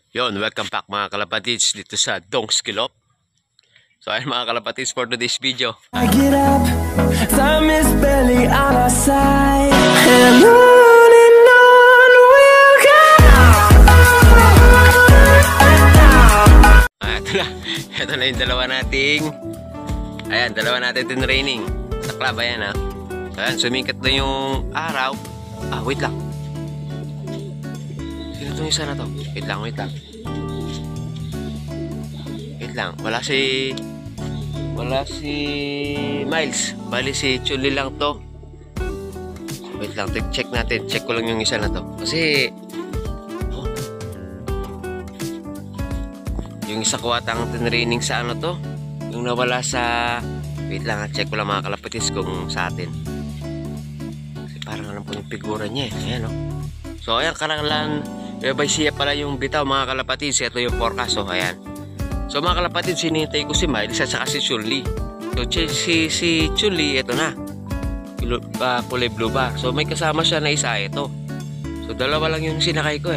Yon, welcome back mga kalapatids dito sa Dongs Kilop. So ayun mga kalapatids, for today's video, I get up, time is barely on our side, and on we'll go. ito na yung dalawa nating training sa club. Ayan So ayan, sumikat na yung araw. Wait lang. Sino itong isa na to? Wait lang. Wala si Miles. Bali si Chuli lang to. Wait lang, check natin. Check ko lang yung isa na to. Kasi yung isa ko atang tinraining sa to, yung nawala sa, wait lang, check ko lang mga kalapatids kung sa atin. Kasi parang alam ko yung figura niya Ayan So ayan, karangalan by siya pala yung bitaw mga kalapatids. Ito yung forecast. So ayan. So mga kalapatids, sinintay ko si Miles at saka si Chuli. So si Chuli, ito na, kulay blue ba. So may kasama siya na isa, ito. So dalawa lang yung sinakay ko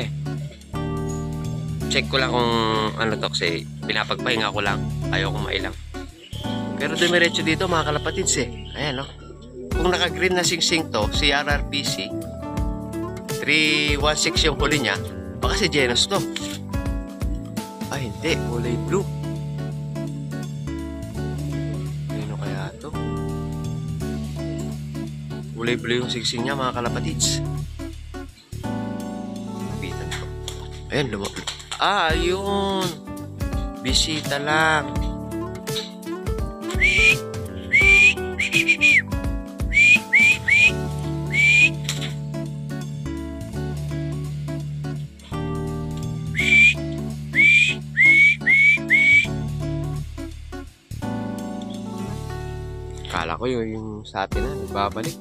Check ko lang kung ano to, kasi pinapagpahinga ko lang, ayaw kong mailang. Pero dumiretso dito mga kalapatids Ayan Kung naka-green na sing-sing to, si RRPC 316 yung huli niya, baka si Genos to. Hindi, kulay blue. Ano kaya to? Kulay blue yung sigsing niya mga kalapatids. Kapitan ko. Ayan, ayun. Bisita lang. Kala ko yung sa atin nagbabalik.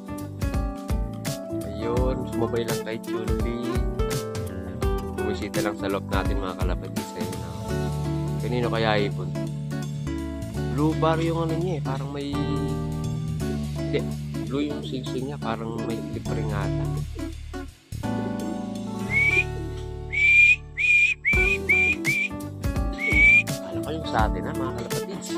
Ayun, sumabay lang kay Chuli. Bumisita lang sa loob natin mga kalapatids. Kanino kaya ipon? Blue bar yung niya parang may... Hindi, blue yung singsing niya, parang may clip ring ata. Kala ko yung sa atin mga kalapatids.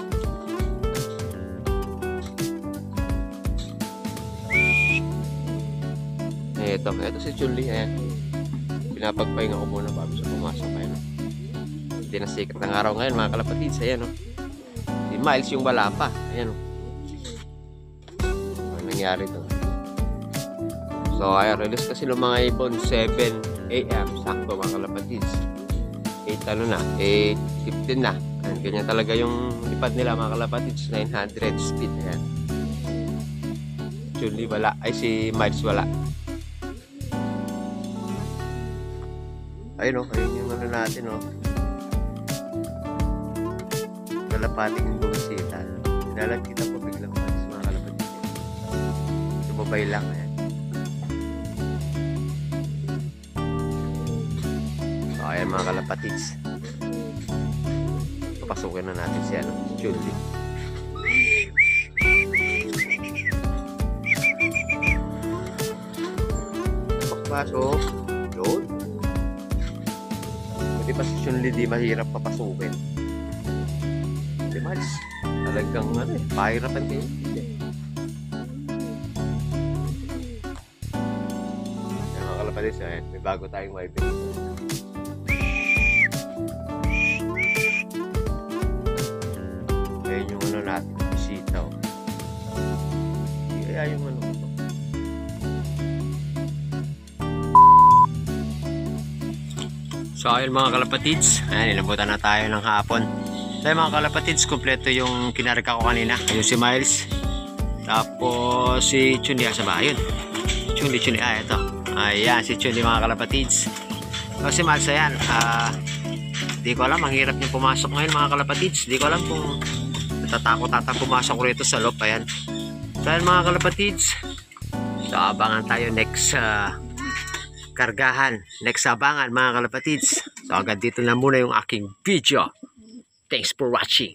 Ito si Chuli. Ayan, pinapagpahinga ko muna bago siya pumasok. Hindi na sikat ng araw ngayon mga kalapatids. Ayan si Miles yung wala pa. Ayan ano nangyari to? So ayan, release kasi ng mga ibon 7 AM sakto mga kalapatids. 8 na 8:15 na. Ayan, ganyan talaga yung lipad nila mga kalapatids. 900 speed. Ayan, Chuli wala, si Miles wala. Ayun yung natin kalapating yung bumisita. Nalagkita ko biglang mga kalapatids. Sumabay lang. So ayan mga kalapatids, papasukin na natin si Chuli. Pasok yun. Hindi pa si Chuli di mahirap papasukin. Hindi Miles, talagang pahirapan kayo. Mga kalapatids, may bago tayong wifi dito. Ayan yung natin, bisita kaya yung ito. So ayun mga kalapatids, inabutan na tayo ng hapon. So mga kalapatids, kompleto yung kinarga ko kanina. Ayun si Miles, tapos si Chuli sa ba? Ayun, Chuli, ito. Ayan si Chuli mga kalapatids. So si Miles, ayan, di ko alam, ang hirap niya pumasok ngayon mga kalapatids. Di ko alam kung natatakot pumasok rito sa loob. Ayan. So ayan mga kalapatids, so abangan tayo next kargahan, next abangan mga kalapatids. So agad dito na muna yung aking video. Thanks for watching.